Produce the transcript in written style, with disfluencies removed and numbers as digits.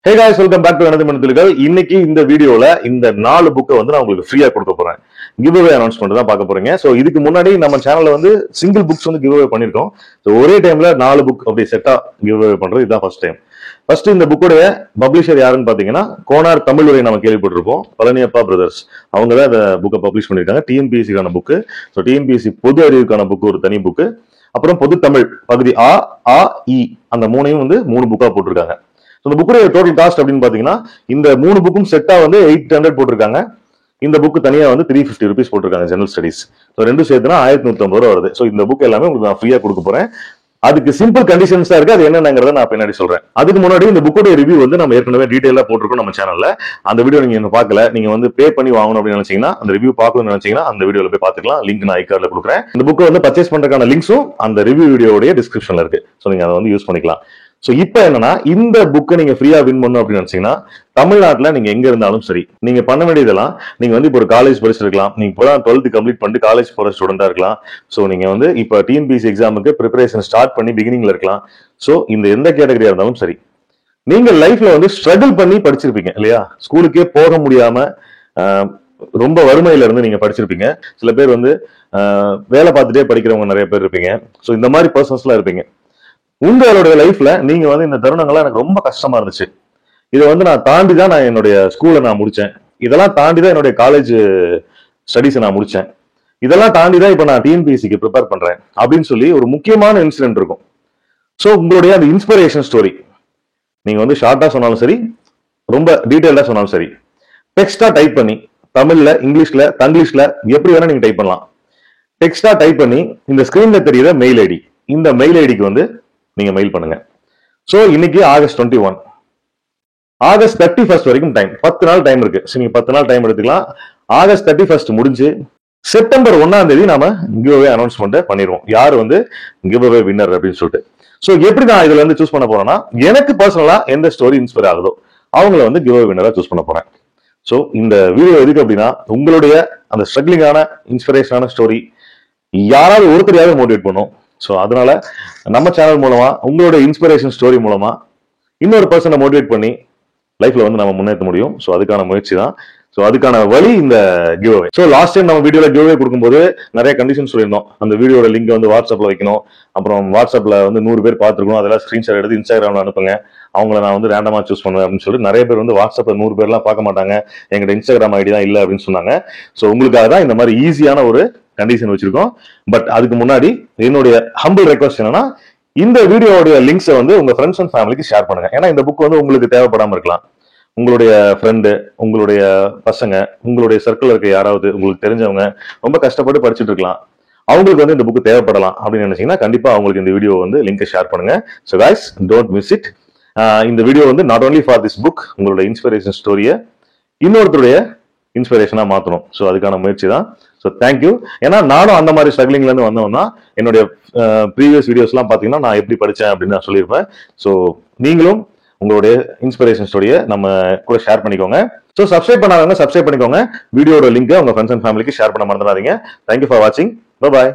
Hey guys, welcome back to another Manathulikal. இன்னைக்கு இந்த வீடியோல இந்த 4 புக்கை வந்து நான் உங்களுக்கு ஃப்ரீயா கொடுக்க போறேன். கிவ் அவே அனௌன்ஸ்மெண்ட் தான் பார்க்க போறீங்க. சோ இதுக்கு முன்னாடி நம்ம சேனல்ல வந்து சிங்கிள் புக்ஸ் வந்து கிவ் அவே பண்ணிருக்கோம். சோ ஒரே டைம்ல 4 புக் அப்படி செட்டா கிவ் அவே பண்றது இதுதான் ஃபர்ஸ்ட் டைம். ஃபர்ஸ்ட் இந்த புக்கோட பப்ளிஷர் யாருன்னு பாத்தீங்கன்னா கோனார் தமிழுரை நம்ம கேள்விப்பட்டிருப்போம். பழனியப்பா பிரதர்ஸ் அவங்க தான் இந்த புக்கை பப்ளிஷ் பண்ணிருக்காங்க. டிஎன்பிஎஸ்சிக்கான புக்கு. ஸோ டிஎன்பிஎஸ்சி பொது அறிவுக்கான புக்கு ஒரு தனி புக்கு. அப்புறம் பொது தமிழ் பகுதி ஆ ஆ இ அந்த மூணையும் வந்து 3 புக்கா போட்டிருக்காங்க. இந்த புக்குடைய டோட்டல் காஸ்ட் அப்படின்னு பாத்தீங்கன்னா இந்த 3 புக்கும் செட்டா வந்து 800 போட்டிருக்காங்க. இந்த புக் தனியா வந்து 350 rupees போட்டிருக்காங்க ஜெனரல் ஸ்டடிஸ். ஸோ ரெண்டும் சேர்த்துனா 1150 ரூபா வருது. ஸோ இந்த புக் எல்லாமே உங்களுக்கு நான் ஃப்ரீயா கொடுக்க போறேன். அதுக்கு சிம்பிள் கண்டிஷன்ஸ் தான் இருக்கு. அது என்னங்கிறத நான் பின்னாடி சொல்றேன். அதுக்கு முன்னாடி இந்த புக்கோட ரிவ்யூ வந்து நம்ம ஏற்கனவே டீடைலா போட்டிருக்கோம் நம்ம சேனல்ல. அந்த வீடியோ நீங்க என்ன பார்க்கல, நீங்க வந்து பே பண்ணி வாங்கணும் அப்படின்னு நினைச்சீங்கன்னா, அந்த ரிவ்யூ பார்க்கணும்னு நினைச்சீங்கன்னா அந்த வீடியோல போய் பார்த்துக்கலாம். லிங்க் நான் ஐகார்ட்ல கொடுக்குறேன். இந்த புக்கை வந்து பர்ச்சேஸ் பண்றதுக்கான லிங்க்ஸும் அந்த ரிவ்யூ வீடியோடைய டிஸ்கிரிப்ஷன்ல இருக்கு. ஸோ நீங்க அதை வந்து யூஸ் பண்ணிக்கலாம். சோ இப்போ என்னன்னா இந்த புக்கை நீங்க ஃப்ரீயா வின் பண்ணணும் அப்படின்னு நினைச்சீங்கன்னா, தமிழ்நாட்டுல நீங்க எங்க இருந்தாலும் சரி, நீங்க பண்ண வேண்டியதெல்லாம், நீங்க வந்து இப்போ ஒரு காலேஜ் படிச்சிருக்கலாம், நீங்க இப்போ 12th கம்ப்ளீட் பண்ணிட்டு காலேஜ் போற ஸ்டூடெண்டா இருக்கலாம். சோ நீங்க வந்து இப்போ டிஎன்பிஎஸ்சி எக்ஸாமுக்கு ப்ரிப்பரேஷன் ஸ்டார்ட் பண்ணி பிகினிங்ல இருக்கலாம். சோ இந்த எந்த கேட்டகரியா இருந்தாலும் சரி, நீங்க லைஃப்ல வந்து ஸ்ட்ரகிள் பண்ணி படிச்சிருப்பீங்க இல்லையா? ஸ்கூலுக்கே போக முடியாம ரொம்ப வறுமையில இருந்து நீங்க படிச்சிருப்பீங்க. சில பேர் வந்து வேலை பார்த்துட்டே படிக்கிறவங்க நிறைய பேர் இருப்பீங்க. சோ இந்த மாதிரி பர்சன்ஸ் எல்லாம் இருப்பீங்க. உங்களுடைய லைஃப்ல நீங்க வந்து இந்த தருணங்கள்லாம் எனக்கு ரொம்ப கஷ்டமா இருந்துச்சு, இதை வந்து நான் தாண்டி தான் நான் என்னுடைய ஸ்கூலை நான் முடிச்சேன், இதெல்லாம் தாண்டி தான் என்னுடைய காலேஜ் ஸ்டடிஸை நான் முடிச்சேன், இதெல்லாம் தாண்டி தான் இப்ப நான் டிஎன்பிஎஸ்சிக்கு ப்ரிப்பேர் பண்றேன் அப்படின்னு சொல்லி ஒரு முக்கியமான இன்சிடென்ட் இருக்கும். ஸோ உங்களுடைய அந்த இன்ஸ்பிரேஷன் ஸ்டோரி நீங்க வந்து ஷார்ட்டா சொன்னாலும் சரி, ரொம்ப டீடைல்டா சொன்னாலும் சரி, டெக்ஸ்டா டைப் பண்ணி தமிழ்ல, இங்கிலீஷ்ல, தங்கிலீஷ்ல எப்படி வேணா நீங்க டைப் பண்ணலாம். டெக்ஸ்டா டைப் பண்ணி இந்த ஸ்கிரீன்ல தெரியுற மெயில் ஐடி, இந்த மெயில் ஐடிக்கு வந்து நீங்க மெயில் பண்ணுங்க. சோ இன்னைக்கு ஆகஸ்ட் 21, ஆகஸ்ட் 31 வரைக்கும் டைம், 10 நாள் டைம் இருக்கு. நீங்க 10 நாள் டைம் எடுத்துக்கலாம். ஆகஸ்ட் 31 முடிஞ்சு செப்டம்பர் 1ஆம் தேதி நாம கிவ் அவே அனௌன்ஸ்மெண்ட் பண்ணிடுவோம், யார் வந்து கிவ் அவே வின்னர் அப்படின்னு சொல்லிட்டு. சோ எப்படி நான் இதுல இருந்து சூஸ் பண்ண போறேன்னா, எனக்கு பர்சனலா எந்த ஸ்டோரி இன்ஸ்பயர் ஆகுதோ அவங்கள வந்து கிவ் அவே வின்னரா சூஸ் பண்ண போறேன். சோ இந்த வீடியோ எதுக்கு அப்படின்னா, உங்களுடைய அந்த ஸ்ட்ரகிளிங்கான இன்ஸ்பிரேஷனான ஸ்டோரி யாராவது ஒருத்தரையாவது மோட்டிவேட் பண்ணும். ஸோ அதனால நம்ம சேனல் மூலமா உங்களோட இன்ஸ்பிரேஷன் ஸ்டோரி மூலமா இன்னொரு பர்சனை மோட்டிவேட் பண்ணி லைஃப்ல வந்து நம்ம முன்னேற்ற முடியும். ஸோ அதுக்கான முயற்சி தான். ஸோ அதுக்கான வழி இந்த give away. So last time நம்ம வீடியோல கிவ் அவே கொடுக்கும்போது நிறைய கண்டிஷன் சொல்லியிருந்தோம். அந்த வீடியோட லிங்க் வந்து வாட்ஸ்அப்ல வைக்கணும், அப்புறம் வாட்ஸ்அப்ல வந்து 100 பேர் பார்த்துருக்கணும், அதெல்லாம் ஸ்கிரீன்ஷாட் எடுத்து இன்ஸ்டாகிராம்ல அனுப்புங்க, அவங்கள நான் வந்து ரேண்டமா சூஸ் பண்ணுவேன் அப்படின்னு சொல்லி நிறைய பேர் வந்து வாட்ஸ்அப்ல 100 பேர்லாம் பார்க்க மாட்டாங்க, எங்கிட்ட இன்ஸ்டாகிராம் ஐடி தான் இல்லை அப்படின்னு சொன்னாங்க. ஸோ உங்களுக்காக தான் இந்த மாதிரி ஈஸியான ஒரு கண்டிஷன் வச்சிருக்கோம். பட் அதுக்கு முன்னாடி என்னுடைய ஹம்பிள் ரெக்வஸ்ட் என்னன்னா, இந்த வீடியோடைய லிங்க்ஸை வந்து உங்க ஃப்ரெண்ட்ஸ் அண்ட் ஃபேமிலிக்கு ஷேர் பண்ணுங்க. ஏன்னா இந்த புக் வந்து உங்களுக்கு தேவைப்படாம இருக்கலாம். உங்களுடைய ஃப்ரெண்டு, உங்களுடைய பசங்க, உங்களுடைய சர்க்கிள் இருக்க யாராவது உங்களுக்கு தெரிஞ்சவங்க ரொம்ப கஷ்டப்பட்டு படிச்சுட்டு இருக்கலாம், அவங்களுக்கு வந்து இந்த புக் தேவைப்படலாம் அப்படின்னு நினைச்சீங்கன்னா கண்டிப்பா அவங்களுக்கு இந்த வீடியோ வந்து லிங்கை ஷேர் பண்ணுங்க. So guys, don't miss it. இந்த வீடியோ வந்து not only for this book, உங்களோட இன்ஸ்பிரேஷன் ஸ்டோரியை இன்னொருத்தருடைய இன்ஸ்பிரேஷனா மாத்தணும். ஸோ அதுக்கான முயற்சி தான். So thank you. ஏன்னா நானும் அந்த மாதிரி ஸ்ட்ரகிளிங்ல இருந்து வந்தவன்னா, என்னுடைய ப்ரீவியஸ் வீடியோஸ்லாம் பார்த்தீங்கன்னா நான் எப்படி படித்தேன் அப்படின்னு நான் சொல்லியிருப்பேன். ஸோ நீங்களும் உங்களுடைய இன்ஸ்பிரேஷன் ஸ்டோரியை நம்ம கூட ஷேர் பண்ணிக்கோங்க. ஸோ சப்ஸ்கிரைப் பண்ணாதவங்க சப்ஸ்கிரைப் பண்ணிக்கோங்க. வீடியோட லிங்க் உங்க ஃப்ரெண்ட்ஸ் அண்ட் ஃபேமிலிக்கு ஷேர் பண்ண மறந்துடாதீங்க. தேங்க்யூ ஃபார் வாட்சிங். Bye bye.